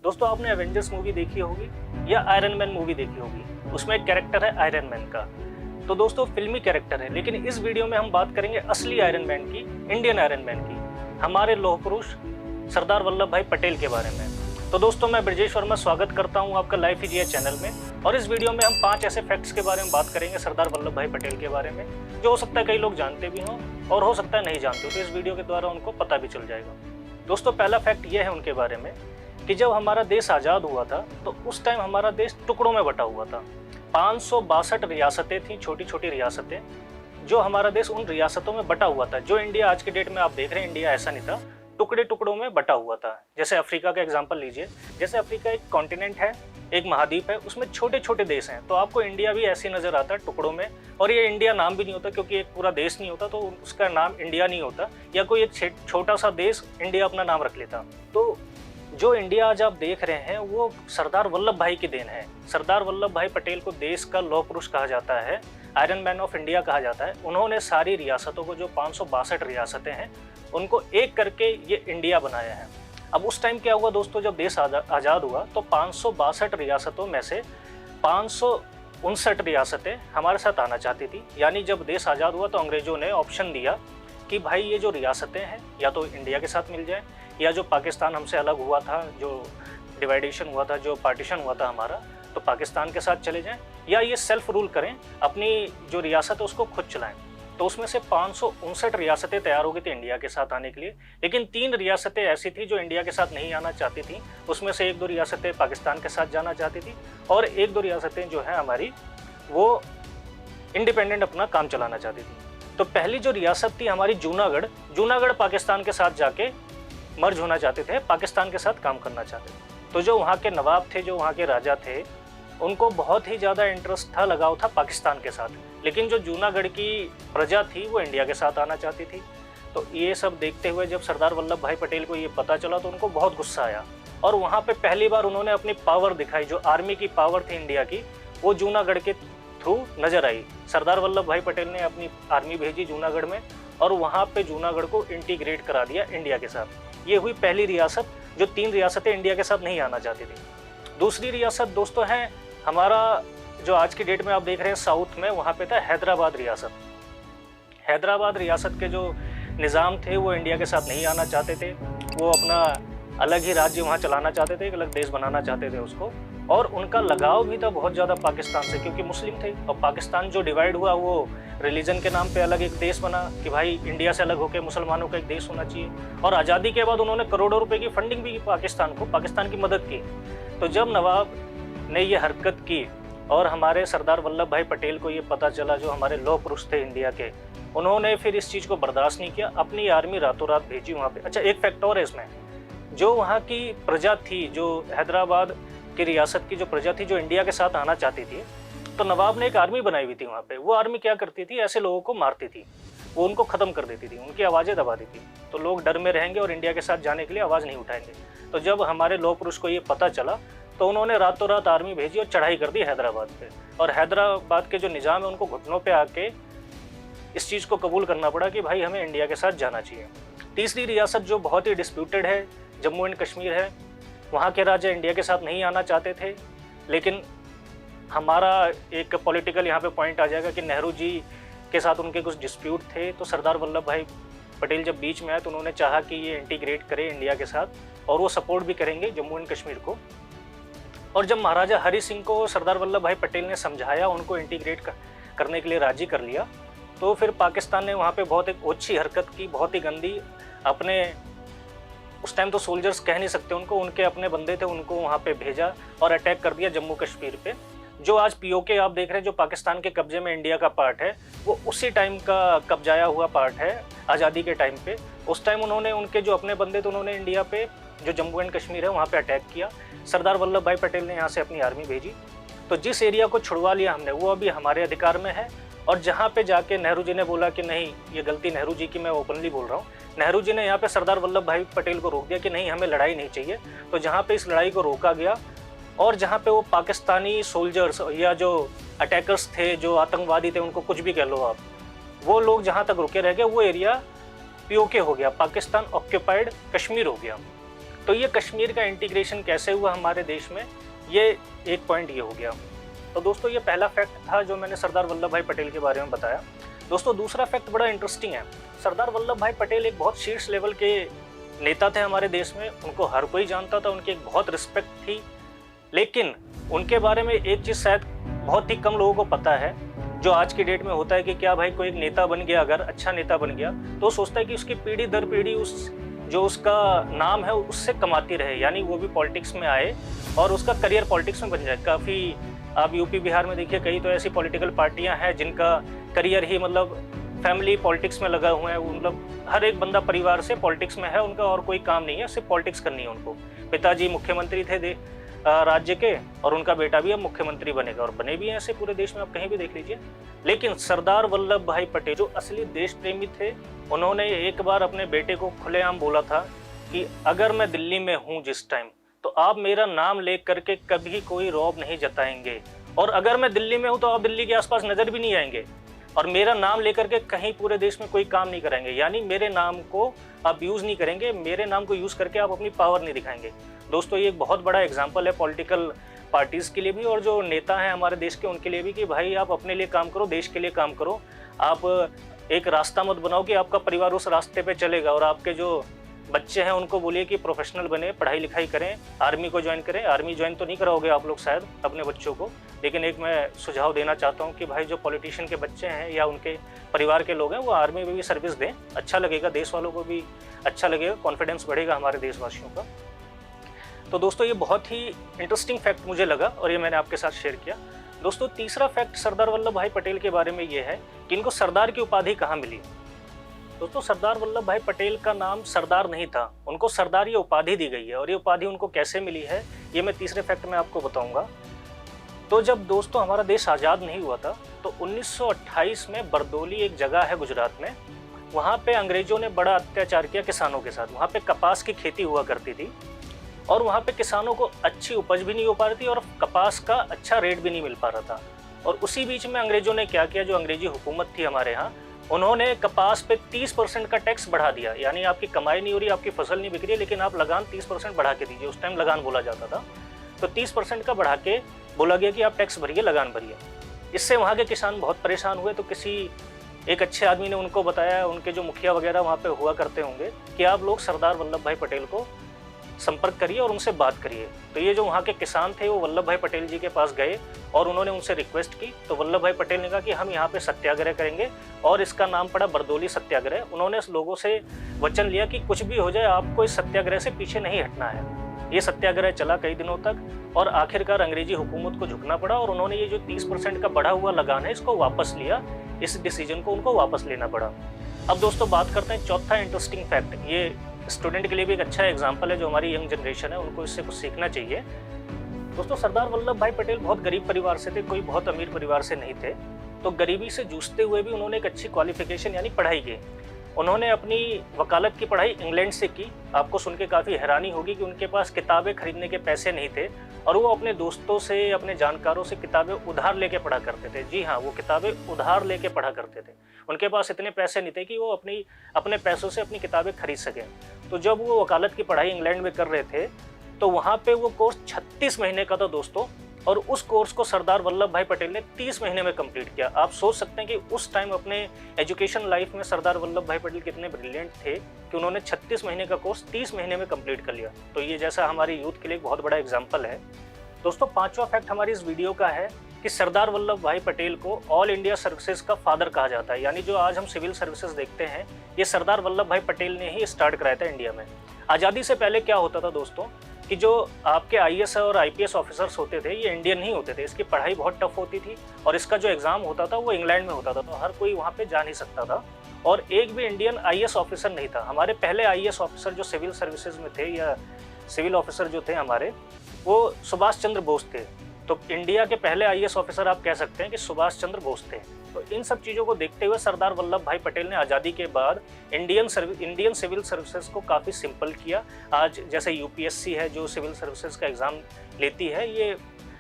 दोस्तों आपने Avengers movie देखी होगी या आयरन मैन मूवी देखी होगी, उसमें एक कैरेक्टर है आयरन मैन का। तो दोस्तों फिल्मी कैरेक्टर है, लेकिन इस वीडियो में हम बात करेंगे असली आयरन मैन की, इंडियन आयरन मैन की, हमारे लौह पुरुष सरदार वल्लभ भाई पटेल के बारे में। तो दोस्तों मैं ब्रजेश वर्मा स्वागत करता हूं आपका लाइफ इज चैनल में, और इस वीडियो में हम 5 ऐसे फैक्ट्स के बारे में बात करेंगे सरदार वल्लभ भाई पटेल के बारे में, जो हो सकता है कई लोग जानते भी हों और हो सकता है नहीं जानते हो, तो इस वीडियो के द्वारा उनको पता भी चल जाएगा। दोस्तों पहला फैक्ट ये है उनके बारे में कि जब हमारा देश आज़ाद हुआ था तो उस टाइम हमारा देश टुकड़ों में बटा हुआ था। 562 रियासतें थी, छोटी छोटी रियासतें, जो हमारा देश उन रियासतों में बटा हुआ था। जो इंडिया आज के डेट में आप देख रहे हैं, इंडिया ऐसा नहीं था, टुकड़े टुकड़ों में बटा हुआ था। जैसे अफ्रीका का एग्जांपल लीजिए, जैसे अफ्रीका एक कॉन्टिनेंट है, एक महाद्वीप है, उसमें छोटे छोटे देश हैं, तो आपको इंडिया भी ऐसे नज़र आता है टुकड़ों में। और ये इंडिया नाम भी नहीं होता, क्योंकि एक पूरा देश नहीं होता तो उसका नाम इंडिया नहीं होता, या कोई एक छोटा सा देश इंडिया अपना नाम रख लेता। तो जो इंडिया आज आप देख रहे हैं वो सरदार वल्लभ भाई की देन है। सरदार वल्लभ भाई पटेल को देश का लौह पुरुष कहा जाता है, आयरन मैन ऑफ इंडिया कहा जाता है। उन्होंने सारी रियासतों को, जो 562 रियासतें हैं, उनको एक करके ये इंडिया बनाया है। अब उस टाइम क्या हुआ दोस्तों, जब देश आज़ाद हुआ तो 562 रियासतों में से 559 रियासतें हमारे साथ आना चाहती थी। यानी जब देश आज़ाद हुआ तो अंग्रेज़ों ने ऑप्शन दिया कि भाई ये जो रियासतें हैं या तो इंडिया के साथ मिल जाए, या जो पाकिस्तान हमसे अलग हुआ था, जो डिवाइडेशन हुआ था, जो पार्टीशन हुआ था हमारा, तो पाकिस्तान के साथ चले जाएं, या ये सेल्फ रूल करें, अपनी जो रियासत है उसको खुद चलाएं। तो उसमें से 559 रियासतें तैयार हो गई थी इंडिया के साथ आने के लिए, लेकिन 3 रियासतें ऐसी थी जो इंडिया के साथ नहीं आना चाहती थी। उसमें से 1-2 रियासतें पाकिस्तान के साथ जाना चाहती थी, और 1-2 रियासतें जो है हमारी वो इंडिपेंडेंट अपना काम चलाना चाहती थी। तो पहली जो रियासत थी हमारी जूनागढ़ पाकिस्तान के साथ जाके मर्ज होना चाहते थे, पाकिस्तान के साथ काम करना चाहते थे। तो जो वहाँ के नवाब थे, जो वहाँ के राजा थे, उनको बहुत ही ज़्यादा इंटरेस्ट था, लगाव था पाकिस्तान के साथ, लेकिन जो जूनागढ़ की प्रजा थी वो इंडिया के साथ आना चाहती थी। तो ये सब देखते हुए जब सरदार वल्लभ भाई पटेल को ये पता चला तो उनको बहुत गुस्सा आया, और वहाँ पे पहली बार उन्होंने अपनी पावर दिखाई। जो आर्मी की पावर थी इंडिया की, वो जूनागढ़ के थ्रू नज़र आई। सरदार वल्लभ भाई पटेल ने अपनी आर्मी भेजी जूनागढ़ में, और वहाँ पे जूनागढ़ को इंटीग्रेट करा दिया इंडिया के साथ। ये हुई पहली रियासत, जो 3 रियासतें इंडिया के साथ नहीं आना चाहती थी। दूसरी रियासत दोस्तों है हमारा, जो आज की डेट में आप देख रहे हैं साउथ में, वहाँ पे था हैदराबाद रियासत। हैदराबाद रियासत के जो निज़ाम थे वो इंडिया के साथ नहीं आना चाहते थे, वो अपना अलग ही राज्य वहाँ चलाना चाहते थे, एक अलग देश बनाना चाहते थे उसको। और उनका लगाव भी था बहुत ज़्यादा पाकिस्तान से, क्योंकि मुस्लिम थे, और पाकिस्तान जो डिवाइड हुआ वो रिलीजन के नाम पे अलग एक देश बना कि भाई इंडिया से अलग होकर मुसलमानों का एक देश होना चाहिए। और आज़ादी के बाद उन्होंने करोड़ों रुपए की फंडिंग भी की पाकिस्तान को, पाकिस्तान की मदद की। तो जब नवाब ने ये हरकत की और हमारे सरदार वल्लभ भाई पटेल को ये पता चला, जो हमारे लौह पुरुष थे इंडिया के, उन्होंने फिर इस चीज़ को बर्दाश्त नहीं किया, अपनी आर्मी रातों रात भेजी वहाँ पे। अच्छा, एक फैक्ट और है इसमें, जो वहाँ की प्रजा थी, जो हैदराबाद की रियासत की जो प्रजा थी, जो इंडिया के साथ आना चाहती थी, तो नवाब ने एक आर्मी बनाई हुई थी वहाँ पे। वो आर्मी क्या करती थी, ऐसे लोगों को मारती थी, वो उनको ख़त्म कर देती थी, उनकी आवाज़ें दबा देती थी, तो लोग डर में रहेंगे और इंडिया के साथ जाने के लिए आवाज़ नहीं उठाएंगे। तो जब हमारे लौह पुरुष को ये पता चला तो उन्होंने रातों रात आर्मी भेजी और चढ़ाई कर दी हैदराबाद पे, और हैदराबाद के जो निज़ाम है उनको घुटनों पे आके इस चीज़ को कबूल करना पड़ा कि भाई हमें इंडिया के साथ जाना चाहिए। तीसरी रियासत जो बहुत ही डिस्प्यूटेड है, जम्मू एंड कश्मीर है। वहाँ के राजा इंडिया के साथ नहीं आना चाहते थे, लेकिन हमारा एक पॉलिटिकल यहाँ पे पॉइंट आ जाएगा कि नेहरू जी के साथ उनके कुछ डिस्प्यूट थे। तो सरदार वल्लभ भाई पटेल जब बीच में आए तो उन्होंने चाहा कि ये इंटीग्रेट करे इंडिया के साथ, और वो सपोर्ट भी करेंगे जम्मू एंड कश्मीर को। और जब महाराजा हरि सिंह को सरदार वल्लभ भाई पटेल ने समझाया, उनको इंटीग्रेट करने के लिए राजी कर लिया, तो फिर पाकिस्तान ने वहाँ पे बहुत एक ओछी हरकत की, बहुत ही गंदी। अपने उस टाइम तो सोल्जर्स कह नहीं सकते उनको, उनके अपने बंदे थे, उनको वहाँ पे भेजा और अटैक कर दिया जम्मू कश्मीर पे। जो आज पीओके आप देख रहे हैं, जो पाकिस्तान के कब्जे में इंडिया का पार्ट है, वो उसी टाइम का कब्जाया हुआ पार्ट है आज़ादी के टाइम पे। उस टाइम उन्होंने, उनके जो अपने बंदे थे, उन्होंने इंडिया पे, जो जम्मू एंड कश्मीर है, वहाँ पे अटैक किया। सरदार वल्लभ भाई पटेल ने यहाँ से अपनी आर्मी भेजी, तो जिस एरिया को छुड़वा लिया हमने, वो अभी हमारे अधिकार में है। और जहाँ पे जाके नेहरू जी ने बोला कि नहीं, ये गलती नेहरू जी की, मैं ओपनली बोल रहा हूँ, नेहरू जी ने यहाँ पे सरदार वल्लभ भाई पटेल को रोक दिया कि नहीं, हमें लड़ाई नहीं चाहिए। तो जहाँ पे इस लड़ाई को रोका गया, और जहाँ पे वो पाकिस्तानी सोल्जर्स या जो अटैकर्स थे, जो आतंकवादी थे, उनको कुछ भी कह लो आप, वो लोग जहाँ तक रुके रह गए, वो एरिया पीओके हो गया, पाकिस्तान ऑक्यूपाइड कश्मीर हो गया। तो ये कश्मीर का इंटीग्रेशन कैसे हुआ हमारे देश में, ये एक पॉइंट ये हो गया। तो दोस्तों ये पहला फैक्ट था जो मैंने सरदार वल्लभ भाई पटेल के बारे में बताया। दोस्तों दूसरा फैक्ट बड़ा इंटरेस्टिंग है। सरदार वल्लभ भाई पटेल एक बहुत शीर्ष लेवल के नेता थे हमारे देश में, उनको हर कोई जानता था, उनकी एक बहुत रिस्पेक्ट थी। लेकिन उनके बारे में एक चीज़ शायद बहुत ही कम लोगों को पता है, जो आज की डेट में होता है कि क्या भाई कोई एक नेता बन गया, अगर अच्छा नेता बन गया तो सोचता है कि उसकी पीढ़ी दर पीढ़ी जो उसका नाम है उससे कमाती रहे, यानी वो भी पॉलिटिक्स में आए और उसका करियर पॉलिटिक्स में बन जाए। काफ़ी आप यूपी बिहार में देखिए, कई तो ऐसी पॉलिटिकल पार्टियां हैं जिनका करियर ही मतलब फैमिली पॉलिटिक्स में लगा हुआ है। मतलब हर एक बंदा परिवार से पॉलिटिक्स में है, उनका और कोई काम नहीं है, सिर्फ पॉलिटिक्स करनी है उनको। पिताजी मुख्यमंत्री थे राज्य के और उनका बेटा भी अब मुख्यमंत्री बनेगा, और बने भी हैं ऐसे पूरे देश में, आप कहीं भी देख लीजिए। लेकिन सरदार वल्लभ भाई पटेल जो असली देश प्रेमी थे, उन्होंने एक बार अपने बेटे को खुलेआम बोला था कि अगर मैं दिल्ली में हूँ जिस टाइम, तो आप मेरा नाम ले करके कभी कोई रौब नहीं जताएंगे, और अगर मैं दिल्ली में हूँ तो आप दिल्ली के आसपास नजर भी नहीं आएंगे, और मेरा नाम लेकर के कहीं पूरे देश में कोई काम नहीं कराएंगे, यानी मेरे नाम को आप यूज़ नहीं करेंगे, मेरे नाम को यूज़ करके आप अपनी पावर नहीं दिखाएंगे। दोस्तों ये एक बहुत बड़ा एग्जाम्पल है पॉलिटिकल पार्टीज़ के लिए भी और जो नेता हैं हमारे देश के उनके लिए भी, कि भाई आप अपने लिए काम करो, देश के लिए काम करो। आप एक रास्ता मत बनाओ कि आपका परिवार उस रास्ते पे चलेगा, और आपके जो बच्चे हैं उनको बोलिए कि प्रोफेशनल बने, पढ़ाई लिखाई करें, आर्मी को ज्वाइन करें। आर्मी ज्वाइन तो नहीं कराओगे आप लोग शायद अपने बच्चों को, लेकिन एक मैं सुझाव देना चाहता हूं कि भाई जो पॉलिटिशियन के बच्चे हैं या उनके परिवार के लोग हैं वो आर्मी में भी सर्विस दें, अच्छा लगेगा, देश वालों को भी अच्छा लगेगा, कॉन्फिडेंस बढ़ेगा हमारे देशवासियों का। तो दोस्तों ये बहुत ही इंटरेस्टिंग फैक्ट मुझे लगा और ये मैंने आपके साथ शेयर किया। दोस्तों तीसरा फैक्ट सरदार वल्लभ भाई पटेल के बारे में ये है कि इनको सरदार की उपाधि कहाँ मिली। दोस्तों सरदार वल्लभ भाई पटेल का नाम सरदार नहीं था, उनको सरदार ये उपाधि दी गई है, और ये उपाधि उनको कैसे मिली है ये मैं तीसरे फैक्ट में आपको बताऊंगा। तो जब दोस्तों हमारा देश आज़ाद नहीं हुआ था तो 1928 में बरदौली एक जगह है गुजरात में, वहाँ पे अंग्रेजों ने बड़ा अत्याचार किया किसानों के साथ। वहाँ पे कपास की खेती हुआ करती थी और वहाँ पे किसानों को अच्छी उपज भी नहीं हो पा रही थी और कपास का अच्छा रेट भी नहीं मिल पा रहा था। और उसी बीच में अंग्रेजों ने क्या किया, जो अंग्रेजी हुकूमत थी हमारे यहाँ, उन्होंने कपास पे 30% का टैक्स बढ़ा दिया। यानी आपकी कमाई नहीं हो रही, आपकी फसल नहीं बिक रही, लेकिन आप लगान 30% बढ़ा के दीजिए। उस टाइम लगान बोला जाता था, तो 30% का बढ़ा के बोला गया कि आप टैक्स भरिए, लगान भरिए। इससे वहाँ के किसान बहुत परेशान हुए। तो किसी एक अच्छे आदमी ने उनको बताया, उनके जो मुखिया वगैरह वहाँ पे हुआ करते होंगे, कि आप लोग सरदार वल्लभ भाई पटेल को संपर्क करिए और उनसे बात करिए। तो ये जो वहाँ के किसान थे वो वल्लभ भाई पटेल जी के पास गए और उन्होंने उनसे रिक्वेस्ट की। तो वल्लभ भाई पटेल ने कहा कि हम यहाँ पे सत्याग्रह करेंगे, और इसका नाम पड़ा बरदौली सत्याग्रह। उन्होंने लोगों से वचन लिया कि कुछ भी हो जाए आपको इस सत्याग्रह से पीछे नहीं हटना है। ये सत्याग्रह चला कई दिनों तक और आखिरकार अंग्रेजी हुकूमत को झुकना पड़ा और उन्होंने ये जो 30% का बढ़ा हुआ लगान है इसको वापस लिया। इस डिसीजन को उनको वापस लेना पड़ा। अब दोस्तों बात करते हैं चौथा इंटरेस्टिंग फैक्ट। ये स्टूडेंट के लिए भी एक अच्छा एग्जाम्पल है, जो हमारी यंग जनरेशन है उनको इससे कुछ सीखना चाहिए। दोस्तों सरदार वल्लभ भाई पटेल बहुत गरीब परिवार से थे, कोई बहुत अमीर परिवार से नहीं थे। तो गरीबी से जूझते हुए भी उन्होंने एक अच्छी क्वालिफिकेशन यानी पढ़ाई की। उन्होंने अपनी वकालत की पढ़ाई इंग्लैंड से की। आपको सुन के काफ़ी हैरानी होगी कि उनके पास किताबें खरीदने के पैसे नहीं थे और वो अपने दोस्तों से, अपने जानकारों से किताबें उधार लेके पढ़ा करते थे। जी हाँ, वो किताबें उधार लेके पढ़ा करते थे। उनके पास इतने पैसे नहीं थे कि वो अपने पैसों से अपनी किताबें खरीद सकें। तो जब वो वकालत की पढ़ाई इंग्लैंड में कर रहे थे तो वहाँ पे वो कोर्स 36 महीने का था दोस्तों, और उस कोर्स को सरदार वल्लभ भाई पटेल ने 30 महीने में कंप्लीट किया। आप सोच सकते हैं कि उस टाइम अपने एजुकेशन लाइफ में सरदार वल्लभ भाई पटेल कितने ब्रिलियंट थे कि उन्होंने 36 महीने का कोर्स 30 महीने में कंप्लीट कर लिया। तो ये जैसा हमारी यूथ के लिए एक बहुत बड़ा एग्जाम्पल है। दोस्तों पांचवा फैक्ट हमारी इस वीडियो का है कि सरदार वल्लभ भाई पटेल को ऑल इंडिया सर्विसेज का फादर कहा जाता है। यानी जो आज हम सिविल सर्विसेज देखते हैं ये सरदार वल्लभ भाई पटेल ने ही स्टार्ट कराया था इंडिया में। आज़ादी से पहले क्या होता था दोस्तों कि जो आपके आईएएस और आईपीएस ऑफिसर्स होते थे ये इंडियन नहीं होते थे। इसकी पढ़ाई बहुत टफ होती थी और इसका जो एग्ज़ाम होता था वो इंग्लैंड में होता था, तो हर कोई वहाँ पे जा नहीं सकता था और एक भी इंडियन आईएएस ऑफिसर नहीं था। हमारे पहले आईएएस ऑफिसर जो सिविल सर्विसेज में थे या सिविल ऑफिसर जो थे हमारे, वो सुभाष चंद्र बोस थे। तो इंडिया के पहले आईएएस ऑफिसर आप कह सकते हैं कि सुभाष चंद्र बोस थे। तो इन सब चीज़ों को देखते हुए सरदार वल्लभ भाई पटेल ने आज़ादी के बाद इंडियन सिविल सर्विसेज को काफ़ी सिंपल किया। आज जैसे यूपीएससी है जो सिविल सर्विसेज का एग्ज़ाम लेती है, ये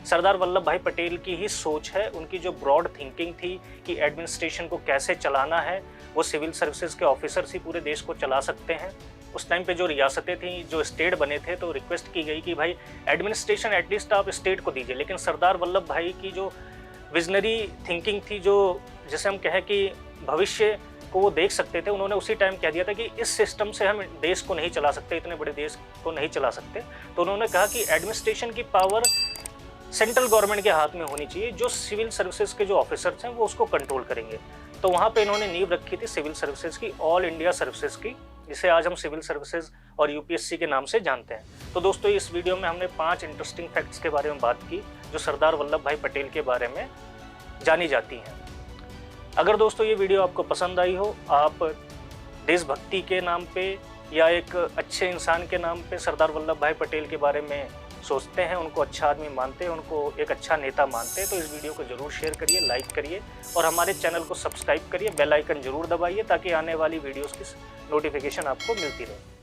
सरदार वल्लभ भाई पटेल की ही सोच है। उनकी जो ब्रॉड थिंकिंग थी कि एडमिनिस्ट्रेशन को कैसे चलाना है, वो सिविल सर्विसेज के ऑफिसर्स ही पूरे देश को चला सकते हैं। उस टाइम पे जो रियासतें थी, जो स्टेट बने थे, तो रिक्वेस्ट की गई कि भाई एडमिनिस्ट्रेशन एटलीस्ट आप स्टेट को दीजिए। लेकिन सरदार वल्लभ भाई की जो विजनरी थिंकिंग थी, जो जैसे हम कहें कि भविष्य को वो देख सकते थे, उन्होंने उसी टाइम कह दिया था कि इस सिस्टम से हम देश को नहीं चला सकते, इतने बड़े देश को नहीं चला सकते। तो उन्होंने कहा कि एडमिनिस्ट्रेशन की पावर सेंट्रल गवर्नमेंट के हाथ में होनी चाहिए, जो सिविल सर्विसेज के जो ऑफिसर्स हैं वो उसको कंट्रोल करेंगे। तो वहाँ पे इन्होंने नींव रखी थी सिविल सर्विसेज की, ऑल इंडिया सर्विसेज की, जिसे आज हम सिविल सर्विसेज और यूपीएससी के नाम से जानते हैं। तो दोस्तों इस वीडियो में हमने 5 इंटरेस्टिंग फैक्ट्स के बारे में बात की जो सरदार वल्लभ भाई पटेल के बारे में जानी जाती हैं। अगर दोस्तों ये वीडियो आपको पसंद आई हो, आप देशभक्ति के नाम पे या एक अच्छे इंसान के नाम पे सरदार वल्लभ भाई पटेल के बारे में सोचते हैं, उनको अच्छा आदमी मानते हैं, उनको एक अच्छा नेता मानते हैं, तो इस वीडियो को जरूर शेयर करिए, लाइक करिए और हमारे चैनल को सब्सक्राइब करिए, बेल आइकन जरूर दबाइए ताकि आने वाली वीडियोस की नोटिफिकेशन आपको मिलती रहे।